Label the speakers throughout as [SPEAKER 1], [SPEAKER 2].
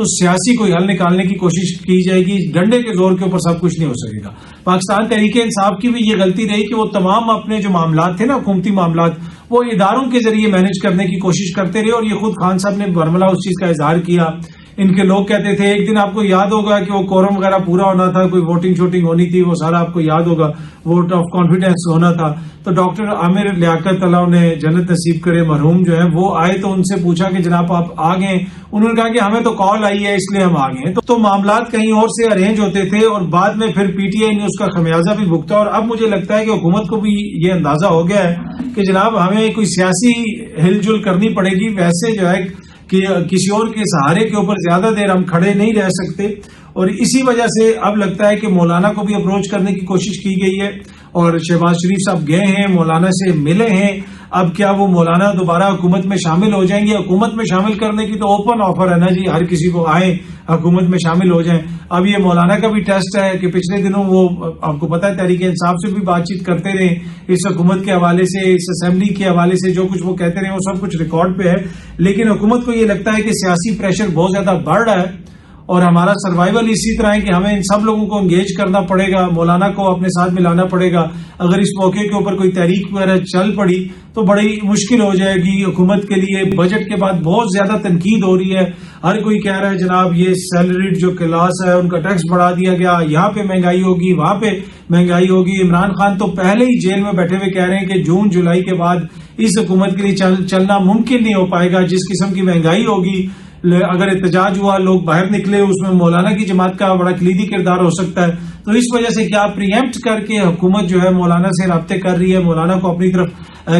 [SPEAKER 1] تو سیاسی کوئی حل نکالنے کی کوشش کی جائے گی. ڈنڈے کے زور کے اوپر سب کچھ نہیں ہو سکے گا. پاکستان تحریک انصاف کی بھی یہ غلطی رہی کہ وہ تمام اپنے جو معاملات تھے نا حکومتی معاملات وہ اداروں کے ذریعے مینج کرنے کی کوشش کرتے رہے, اور یہ خود خان صاحب نے برملا اس چیز کا اظہار کیا. ان کے لوگ کہتے تھے, ایک دن آپ کو یاد ہوگا کہ وہ کورم وغیرہ پورا ہونا تھا, کوئی ووٹنگ شوٹنگ ہونی تھی, وہ سارا آپ کو یاد ہوگا, ووٹ آف کانفیڈنس ہونا تھا. تو ڈاکٹر عامر لیاقت اللہ انہیں جنت نصیب کرے مرحوم جو ہے وہ آئے تو ان سے پوچھا کہ جناب آپ آ گئے. انہوں نے کہا کہ ہمیں تو کال آئی ہے اس لیے ہم آ گئے. تو معاملات کہیں اور سے ارینج ہوتے تھے, اور بعد میں پھر پی ٹی آئی نے اس کا خمیازہ بھی بھگتا. اور اب مجھے لگتا ہے کہ حکومت کو بھی یہ اندازہ ہو گیا ہے کہ جناب ہمیں کوئی سیاسی ہل جل کرنی پڑے گی. ویسے جو ہے کہ کسی اور کے سہارے کے اوپر زیادہ دیر ہم کھڑے نہیں رہ سکتے, اور اسی وجہ سے اب لگتا ہے کہ مولانا کو بھی اپروچ کرنے کی کوشش کی گئی ہے, اور شہباز شریف صاحب گئے ہیں, مولانا سے ملے ہیں. اب کیا وہ مولانا دوبارہ حکومت میں شامل ہو جائیں گے؟ حکومت میں شامل کرنے کی تو اوپن آفر ہے نا جی, ہر کسی کو آئیں حکومت میں شامل ہو جائیں. اب یہ مولانا کا بھی ٹیسٹ ہے کہ پچھلے دنوں وہ آپ کو پتا ہے تحریک انصاف سے بھی بات چیت کرتے رہے, اس حکومت کے حوالے سے, اس اسمبلی کے حوالے سے جو کچھ وہ کہتے رہے وہ سب کچھ ریکارڈ پہ ہے. لیکن حکومت کو یہ لگتا ہے کہ سیاسی پریشر بہت زیادہ بڑھ رہا ہے, اور ہمارا سروائیول اسی طرح ہے کہ ہمیں ان سب لوگوں کو انگیج کرنا پڑے گا, مولانا کو اپنے ساتھ ملانا پڑے گا. اگر اس موقع کے اوپر کوئی تحریک وغیرہ چل پڑی تو بڑی مشکل ہو جائے گی حکومت کے لیے. بجٹ کے بعد بہت زیادہ تنقید ہو رہی ہے, ہر کوئی کہہ رہا ہے جناب یہ سیلریڈ جو کلاس ہے ان کا ٹیکس بڑھا دیا گیا, یہاں پہ مہنگائی ہوگی, وہاں پہ مہنگائی ہوگی. عمران خان تو پہلے ہی جیل میں بیٹھے ہوئے کہہ رہے ہیں کہ جون جولائی کے بعد اس حکومت کے لیے چلنا ممکن نہیں ہو پائے گا. جس قسم کی مہنگائی ہوگی, اگر احتجاج ہوا, لوگ باہر نکلے, اس میں مولانا کی جماعت کا بڑا کلیدی کردار ہو سکتا ہے. تو اس وجہ سے کیا پریمپٹ کر کے حکومت جو ہے مولانا سے رابطے کر رہی ہے, مولانا کو اپنی طرف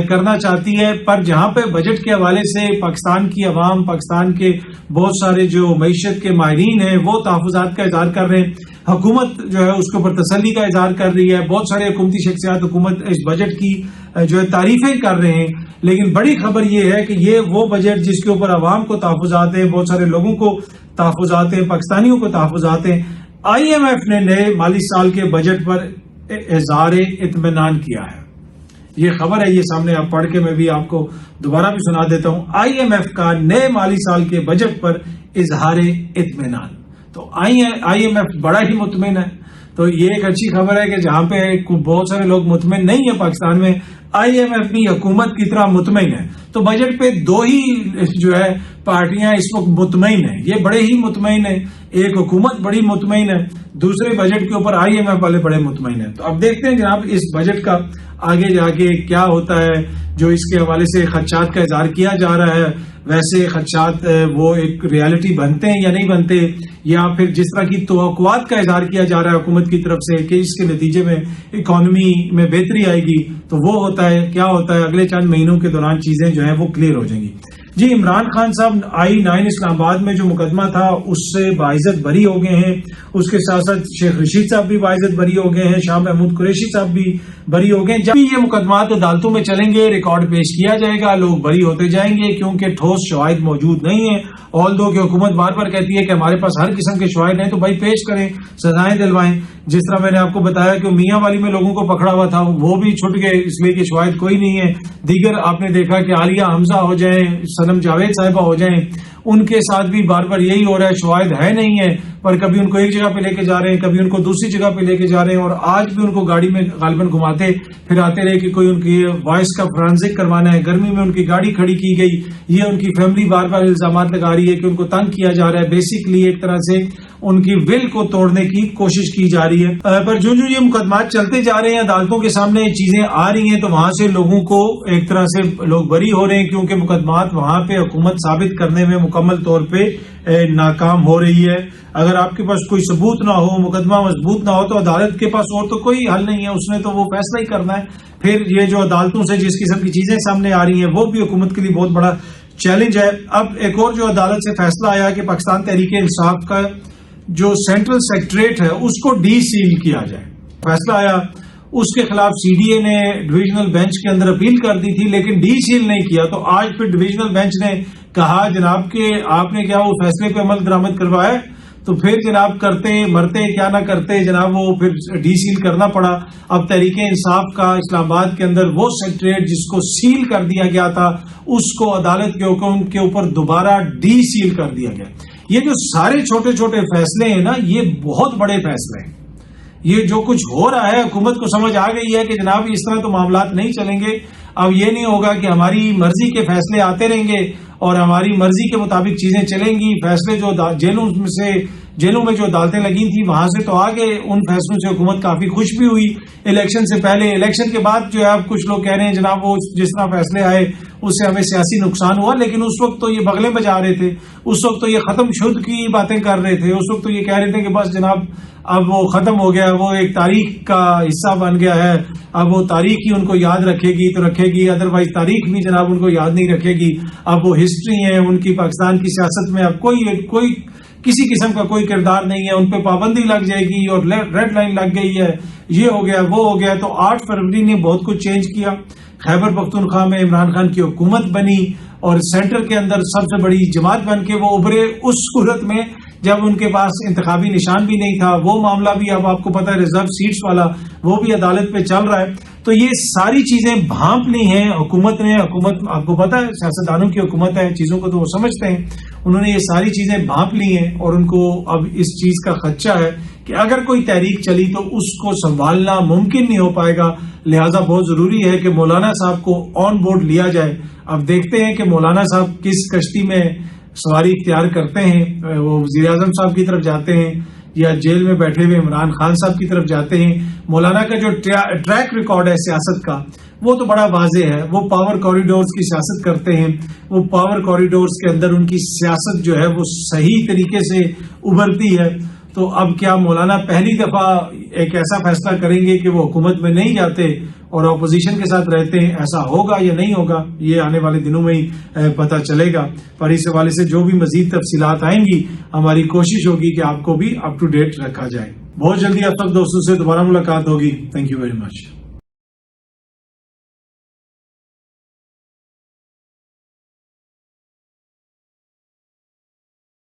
[SPEAKER 1] کرنا چاہتی ہے. پر جہاں پہ بجٹ کے حوالے سے پاکستان کی عوام, پاکستان کے بہت سارے جو معیشت کے ماہرین ہیں وہ تحفظات کا اظہار کر رہے ہیں, حکومت جو ہے اس کے اوپر تسلی کا اظہار کر رہی ہے. بہت سارے حکومتی شخصیات حکومت اس بجٹ کی جو ہے تعریفیں کر رہے ہیں. لیکن بڑی خبر یہ ہے کہ یہ وہ بجٹ جس کے اوپر عوام کو تحفظات ہیں, بہت سارے لوگوں کو تحفظات ہیں, پاکستانیوں کو تحفظات ہیں. آئی ایم ایف نے نئے مالی سال کے بجٹ پر اظہار اطمینان کیا ہے. یہ خبر ہے, یہ سامنے آپ پڑھ کے میں بھی آپ کو دوبارہ بھی سنا دیتا ہوں. آئی ایم ایف کا نئے مالی سال کے بجٹ پر اظہار اطمینان. تو آئی ایم ایف بڑا ہی مطمئن ہے. تو یہ ایک اچھی خبر ہے کہ جہاں پہ بہت سارے لوگ مطمئن نہیں ہیں پاکستان میں, آئی ایم ایف بھی حکومت کی طرح مطمئن ہے. تو بجٹ پہ دو ہی جو ہے پارٹیاں اس وقت مطمئن ہیں, یہ بڑے ہی مطمئن ہیں. ایک حکومت بڑی مطمئن ہے, دوسرے بجٹ کے اوپر آئی ایم ایف والے بڑے مطمئن ہیں. تو اب دیکھتے ہیں جناب اس بجٹ کا آگے جا کے کیا ہوتا ہے. جو اس کے حوالے سے خدشات کا اظہار کیا جا رہا ہے, ویسے خدشات وہ ایک ریالٹی بنتے ہیں یا نہیں بنتے, یا پھر جس طرح کی توقعات کا اظہار کیا جا رہا ہے حکومت کی طرف سے کہ اس کے نتیجے میں اکانومی میں بہتری آئے گی, تو وہ ہوتا ہے کیا ہوتا ہے اگلے چند مہینوں کے دوران چیزیں جو ہیں وہ کلیئر ہو جائیں گی. جی, عمران خان صاحب I-9 اسلام آباد میں جو مقدمہ تھا اس سے باعزت بری ہو گئے ہیں. اس کے ساتھ ساتھ شیخ رشید صاحب بھی باعزت بری ہو گئے ہیں, شاہ محمود قریشی صاحب بھی بری ہو گئے ہیں. جب بھی یہ مقدمات عدالتوں میں چلیں گے, ریکارڈ پیش کیا جائے گا, لوگ بری ہوتے جائیں گے کیونکہ ٹھوس شواہد موجود نہیں ہیں. آلدو کہ حکومت بار بار کہتی ہے کہ ہمارے پاس ہر قسم کے شواہد ہیں, تو بھائی پیش کریں, سزائیں دلوائیں. جس طرح میں نے آپ کو بتایا کہ میاں والی میں لوگوں کو پکڑا ہوا تھا, وہ بھی چھٹ گئے اس لیے کہ شواہد کوئی نہیں ہے. دیگر آپ نے دیکھا کہ عالیہ حمزہ ہو جائیں, صنم جاوید صاحبہ ہو جائیں, ان کے ساتھ بھی بار بار یہی ہو رہا ہے, شواہد ہے نہیں ہے, پر کبھی ان کو ایک جگہ پہ لے کے جا رہے ہیں, کبھی ان کو دوسری جگہ پہ لے کے جا رہے ہیں. اور آج بھی ان کو گاڑی میں غالباً گھماتے پھر آتے رہے کہ کوئی ان کی وائس کا فرانزک کروانا ہے. گرمی میں ان کی گاڑی کھڑی کی گئی, یہ ان کی فیملی بار بار الزامات لگا رہی ہے کہ ان کو تنگ کیا جا رہا ہے. بیسکلی ایک طرح سے ان کی ول کو توڑنے کی کوشش کی جا رہی ہے. پر جو یہ مقدمات چلتے جا رہے ہیں, عدالتوں کے سامنے چیزیں آ رہی ہیں, تو وہاں سے لوگوں کو ایک طرح سے لوگ بری ہو رہے ہیں کیونکہ مقدمات وہاں پہ حکومت ثابت کرنے میں مکمل طور پہ ناکام ہو رہی ہے. اگر آپ کے پاس کوئی ثبوت نہ ہو, مقدمہ مضبوط نہ ہو, تو عدالت کے پاس اور تو کوئی حل نہیں ہے, اس نے تو وہ فیصلہ ہی کرنا ہے. پھر یہ جو عدالتوں سے جس قسم کی چیزیں سامنے آ رہی ہیں وہ بھی حکومت کے لیے بہت بڑا چیلنج ہے. اب ایک اور جو عدالت سے فیصلہ آیا کہ پاکستان تحریک انصاف کا جو سینٹرل سیکریٹریٹ ہے اس کو ڈی سیل کیا جائے. فیصلہ آیا, اس کے خلاف سی ڈی اے نے ڈویژنل بینچ کے اندر اپیل کر دی تھی لیکن ڈی سیل نہیں کیا. تو آج پھر ڈویژنل بینچ نے کہا جناب کہ آپ نے کیا وہ فیصلے پہ عمل درآمد کروایا, تو پھر جناب کرتے مرتے کیا نہ کرتے جناب وہ پھر ڈی سیل کرنا پڑا. اب تحریک انصاف کا اسلام آباد کے اندر وہ سیکریٹریٹ جس کو سیل کر دیا گیا تھا اس کو عدالت کے حکم کے اوپر دوبارہ ڈی سیل کر دیا گیا. یہ جو سارے چھوٹے چھوٹے فیصلے ہیں نا، یہ بہت بڑے فیصلے ہیں. یہ جو کچھ ہو رہا ہے، حکومت کو سمجھ آ گئی ہے کہ جناب اس طرح تو معاملات نہیں چلیں گے. اب یہ نہیں ہوگا کہ ہماری مرضی کے فیصلے آتے رہیں گے اور ہماری مرضی کے مطابق چیزیں چلیں گی. فیصلے جو جیلوں میں جو عدالتیں لگی تھیں وہاں سے تو آگے ان فیصلوں سے حکومت کافی خوش بھی ہوئی الیکشن سے پہلے. الیکشن کے بعد جو ہے اب کچھ لوگ کہہ رہے ہیں جناب وہ جس طرح فیصلے آئے اس سے ہمیں سیاسی نقصان ہوا، لیکن اس وقت تو یہ بغلیں بجا رہے تھے، اس وقت تو یہ ختم شد کی باتیں کر رہے تھے، اس وقت تو یہ کہہ رہے تھے کہ بس جناب اب وہ ختم ہو گیا، وہ ایک تاریخ کا حصہ بن گیا ہے، اب وہ تاریخ ہی ان کو یاد رکھے گی تو رکھے گی، ادروائز تاریخ بھی جناب ان کو یاد نہیں رکھے گی. اب وہ ہسٹری ہے ان کی، پاکستان کی سیاست میں اب کوئی کسی قسم کا کوئی کردار نہیں ہے، ان پہ پابندی لگ جائے گی اور ریڈ لائن لگ گئی ہے، یہ ہو گیا وہ ہو گیا. تو 8 فروری نے بہت کچھ چینج کیا. خیبر پختونخوا میں عمران خان کی حکومت بنی اور سینٹر کے اندر سب سے بڑی جماعت بن کے وہ ابھرے، اس صورت میں جب ان کے پاس انتخابی نشان بھی نہیں تھا. وہ معاملہ بھی اب آپ کو پتا ہے ریزرو سیٹس والا وہ بھی عدالت پہ چل رہا ہے. تو یہ ساری چیزیں بھانپ لی ہیں حکومت نے. حکومت آپ کو پتا ہے سیاستدانوں کی حکومت ہے، چیزوں کو تو وہ سمجھتے ہیں. انہوں نے یہ ساری چیزیں بھانپ لی ہیں اور ان کو اب اس چیز کا خدشہ ہے کہ اگر کوئی تحریک چلی تو اس کو سنبھالنا ممکن نہیں ہو پائے گا. لہٰذا بہت ضروری ہے کہ مولانا صاحب کو آن بورڈ لیا جائے. اب دیکھتے ہیں کہ مولانا صاحب کس کشتی میں سواری اختیار کرتے ہیں. وہ وزیر اعظم صاحب کی طرف جاتے ہیں یا جیل میں بیٹھے ہوئے عمران خان صاحب کی طرف جاتے ہیں. مولانا کا جو ٹریک ریکارڈ ہے سیاست کا وہ تو بڑا واضح ہے. وہ پاور کوریڈورز کی سیاست کرتے ہیں، وہ پاور کوریڈورز کے اندر ان کی سیاست جو ہے وہ صحیح طریقے سے ابھرتی ہے. تو اب کیا مولانا پہلی دفعہ ایک ایسا فیصلہ کریں گے کہ وہ حکومت میں نہیں جاتے اور اپوزیشن کے ساتھ رہتے ہیں؟ ایسا ہوگا یا نہیں ہوگا یہ آنے والے دنوں میں ہی پتہ چلے گا. پر اس حوالے سے جو بھی مزید تفصیلات آئیں گی ہماری کوشش ہوگی کہ آپ کو بھی اپ ٹو ڈیٹ رکھا جائے. بہت جلدی آپ سب دوستوں سے دوبارہ ملاقات ہوگی. Thank you very much.